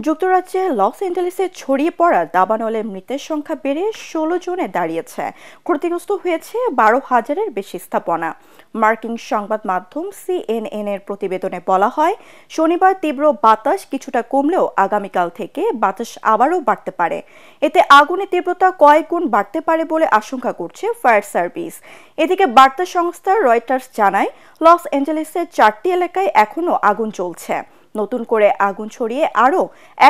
যুক্তরাজ্যে লস এঞ্জেলেসে ছড়িয়ে পড়া দাবানলে মৃতের সংখ্যা বেড়ে ১৬ জনে দাঁড়িয়েছে। ক্ষতিগ্রস্ত হয়েছে ১২,০০০-এর বেশি স্থাপনা। মার্কিন সংবাদ মাধ্যম CNN এর প্রতিবেদনে বলা হয়, শনিবার তীব্র বাতাস কিছুটা কমলেও আগামীকাল থেকে বাতাস আবারও বাড়তে পারে। এতে আগুনের তীব্রতা কয়েক গুণ বাড়তে পারে বলে আশঙ্কা করছে ফায়ার সার্ভিস। এদিকে বার্তা সংস্থা রয়টার্স জানায়, লস এঞ্জেলেসের ৪টি এলাকায় এখনও আগুন চলছে। নতুন করে আগুন ছড়িয়ে আরও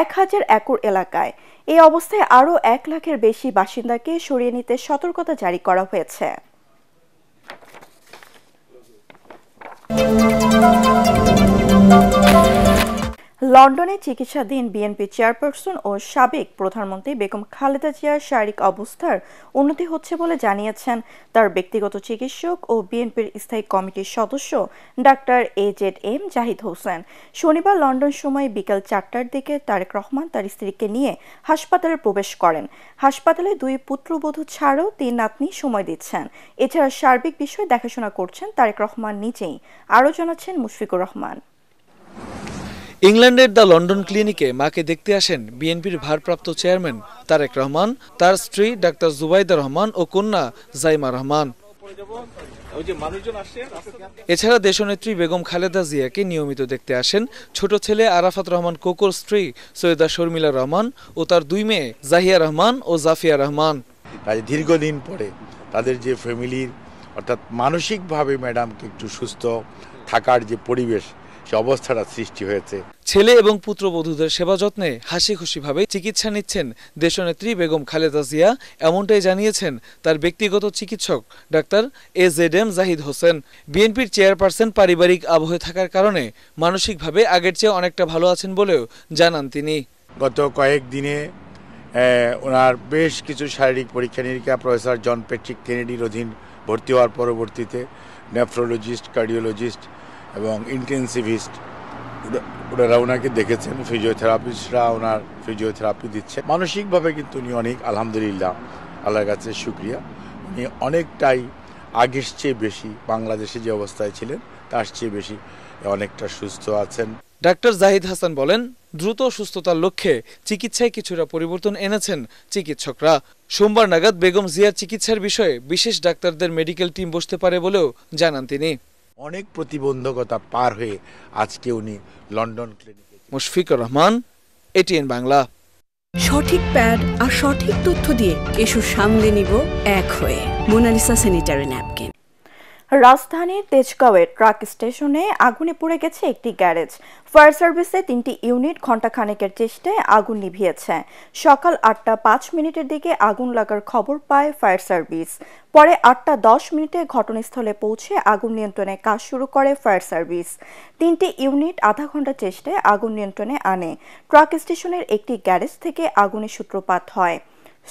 ১,০০০ একর এলাকায়। এই অবস্থায় আরও ১ লাখের বেশি বাসিন্দাকে সরিয়ে নিতে সতর্কতা জারি করা হয়েছে। লন্ডনে চিকিৎসাধীন বিএনপি চেয়ারপারসন ও সাবেক প্রধানমন্ত্রী বেগম খালেদা জিয়ার শারীরিক অবস্থার উন্নতি হচ্ছে বলে জানিয়েছেন তার ব্যক্তিগত চিকিৎসক ও বিএনপির স্থায়ী কমিটির সদস্য ডাক্তার AZM জাহিদ হোসেন। শনিবার লন্ডন সময় বিকেল ৪টার দিকে তারেক রহমান তার স্ত্রীকে নিয়ে হাসপাতালে প্রবেশ করেন। হাসপাতালে ২ পুত্রবধূ ছাড়াও ৩ নাতনি সময় দিচ্ছেন। এছাড়া সার্বিক বিষয় দেখাশোনা করছেন তারেক রহমান নিজেই। আরও জানাচ্ছেন মুশফিকুর রহমান। ইংল্যান্ডের দ্য লন্ডন ক্লিনিকে মাকে দেখতে আসেন বিএনপির ভারপ্রাপ্ত চেয়ারম্যান তারেক রহমান, তার স্ত্রী ডাক্তার জুবাইদা রহমান ও কন্যা জাইমা রহমান। এছাড়া দেশনেত্রী বেগম খালেদা জিয়াকে নিয়মিত দেখতে আসেন ছোট ছেলে আরাফাত রহমান কোকোর স্ত্রী সৈয়দা শর্মিলা রহমান ও তার 2 মেয়ে জাহিয়া রহমান ও জাফিয়া রহমান। দীর্ঘদিন পরে তাদের যে ফ্যামিলির অর্থাৎ মানসিকভাবে ম্যাডামকে একটু সুস্থ থাকার যে পরিবেশ, সে অবস্থাটা সৃষ্টি হয়েছে। ছেলে এবং পুত্রবধূদের সেবা যত্নে হাসি খুশিভাবে চিকিৎসা নিচ্ছেন দেশনেত্রী বেগম খালেদা জিয়া, এমনটাই জানিয়েছেন তার ব্যক্তিগত চিকিৎসক ডাক্তার AZM জাহিদ হোসেন। বিএনপির চেয়ারপারসন পারিবারিক আবহে থাকার কারণে মানসিকভাবে আগের চেয়ে অনেকটা ভালো আছেন বলেও জানান তিনি। গত কয়েকদিনে ওনার বেশ কিছু শারীরিক পরীক্ষা নিরীক্ষা প্রফেসর জন প্যাট্রিক কেনেডির অধীন ভর্তি হওয়ার পরবর্তীতে নেফ্রোলজিস্ট, কার্ডিওলজিস্ট এবং ইন্টেন্সিভিস্ট ওনারা ওনাকে দেখেছেন। ফিজিওথেরাপিস্টরা ওনার ফিজিওথেরাপি দিচ্ছে। মানসিকভাবে কিন্তু উনি অনেক, আলহামদুলিল্লাহ, আল্লাহর কাছে শুকরিয়া, উনি অনেকটাই আগের চেয়ে বেশি, বাংলাদেশে যে অবস্থায় ছিলেন তার চেয়ে বেশি অনেকটা সুস্থ আছেন। ডাক্তার জাহিদ হাসান বলেন, দ্রুত সুস্থতার লক্ষ্যে চিকিৎসায় কিছুটা পরিবর্তন এনেছেন চিকিৎসকরা। সোমবার নাগাদ বেগম জিয়ার চিকিৎসার বিষয়ে বিশেষ ডাক্তারদের মেডিকেল টিম বসতে পারে বলেও জানান তিনি। অনেক প্রতিবন্ধকতা পার হয়ে আজকে উনি লন্ডন ক্লিনিকে। মুশফিকুর রহমান, ATN বাংলা। সঠিক প্যাড আর সঠিক তথ্য দিয়ে এসব সামলে নিব এক হয়ে। Monalisa sanitary napkin. রাজধানীর তেজগাঁওয়ের ট্রাক স্টেশনে আগুনে পুড়ে গেছে একটি গ্যারেজ। ফায়ার সার্ভিসে 3টি ইউনিট ঘণ্টাখানেকের চেষ্টায় আগুন নিভিয়েছে। সকাল 8:05 দিকে আগুন লাগার খবর পায় ফায়ার সার্ভিস। পরে 8:10 ঘটনাস্থলে পৌঁছে আগুন নিয়ন্ত্রণে কাজ শুরু করে ফায়ার সার্ভিস। 3টি ইউনিট আধা ঘন্টা চেষ্টায় আগুন নিয়ন্ত্রণে আনে। ট্রাক স্টেশনের একটি গ্যারেজ থেকে আগুনের সূত্রপাত হয়।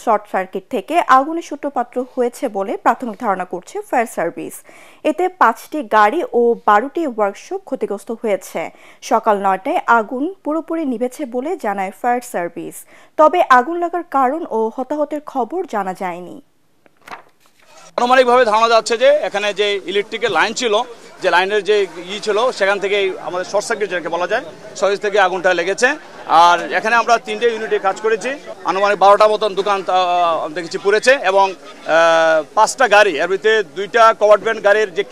শর্ট সার্কিট থেকে আগুনের সূত্রপাত হয়েছে বলে প্রাথমিক ধারণা করছে ফায়ার সার্ভিস। এতে 5টি গাড়ি ও 12টি ওয়ার্কশপ ক্ষতিগ্রস্ত হয়েছে। সকাল 9টায় আগুন পুরোপুরি নিভেছে বলে জানায় ফায়ার সার্ভিস। তবে আগুন লাগার কারণ ও হতাহতের খবর জানা যায়নি। আনুমানিকভাবে ধারণা যাচ্ছে যে এখানে যে ইলেকট্রিকের লাইন ছিল, যে লাইনের যে ছিল, সেখান থেকে আমাদের শর্ট সার্কিট যেটাকে বলা যায়, সহজ থেকে আগুনটা লেগেছে। আর এখানে আমরা 3টে ইউনিটে কাজ করেছি। আনুমানিক 12টা মতন দোকান দেখেছি পুড়েছে এবং 5টা গাড়ি, এর ভিতরে 2টা কভার্ড ভ্যান গাড়ির যে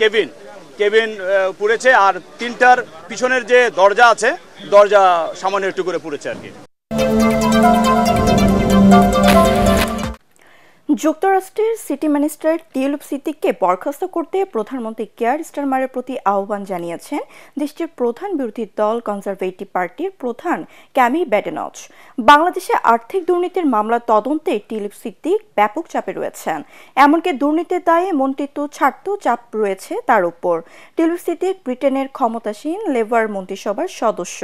কেবিন পুড়েছে, আর 3টার পিছনের যে দরজা আছে, দরজা সামান্য একটু করে পুড়েছে আর কি। যুক্তরাষ্ট্রের সিটি মিনিস্টার টিউলিপ সিদ্দিককে বরখাস্ত করতে প্রধানমন্ত্রী কিয়ার স্টারমারের প্রতি আহ্বান জানিয়েছেন দেশটির প্রধান বিরোধী দল কনজারভেটিভ পার্টির প্রধান ক্যামি ব্যাডেনচ। বাংলাদেশে আর্থিক দুর্নীতির মামলা তদন্তে টিউলিপ সিদ্দিক ব্যাপক চাপে রয়েছেন। এমনকি দুর্নীতির দায়ে মন্ত্রিত্ব ছাড়তেও চাপ রয়েছে তার উপর। টিউলিপ সিদ্দিক ব্রিটেনের ক্ষমতাসীন লেবার মন্ত্রিসভার সদস্য।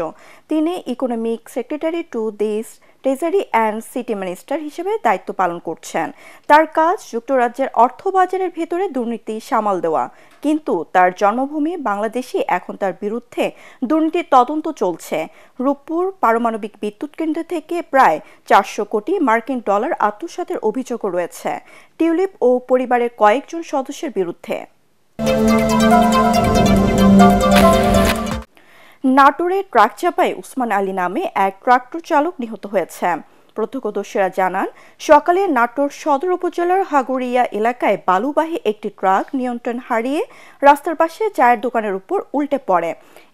তিনি ইকোনমিক সেক্রেটারি টু দেশ ট্রেজারি অ্যান্ড সিটি মিনিস্টার হিসেবে দায়িত্ব পালন করছেন। তার কাজ যুক্তরাজ্যের অর্থবাজারের ভেতরে দুর্নীতি সামাল দেওয়া, কিন্তু তার জন্মভূমি বাংলাদেশে এখন তার বিরুদ্ধে দুর্নীতির তদন্ত চলছে। রূপপুর পারমাণবিক বিদ্যুৎ কেন্দ্র থেকে প্রায় 400 কোটি মার্কিন ডলার আত্মসাতের অভিযোগও রয়েছে টিউলিপ ও পরিবারের কয়েকজন সদস্যের বিরুদ্ধে। নাটোরে ট্রাক চাপায় উসমান আলী নামে এক ট্রাক্টর চালক নিহত হয়েছে। প্রত্যক্ষদর্শীরা জানান, সকালে নাটোর সদর উপজেলার হাগুরিয়া এলাকায় বালুবাহী একটি ট্রাক নিয়ন্ত্রণ হারিয়ে রাস্তার পাশে চায়ের দোকানের উপর উল্টে পড়ে।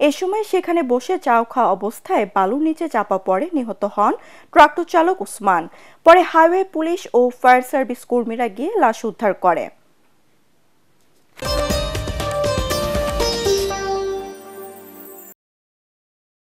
এ সময় সেখানে বসে চাও খাওয়া অবস্থায় বালুর নিচে চাপা পড়ে নিহত হন ট্রাক্টর চালক উসমান। পরে হাইওয়ে পুলিশ ও ফায়ার সার্ভিস কর্মীরা গিয়ে লাশ উদ্ধার করে।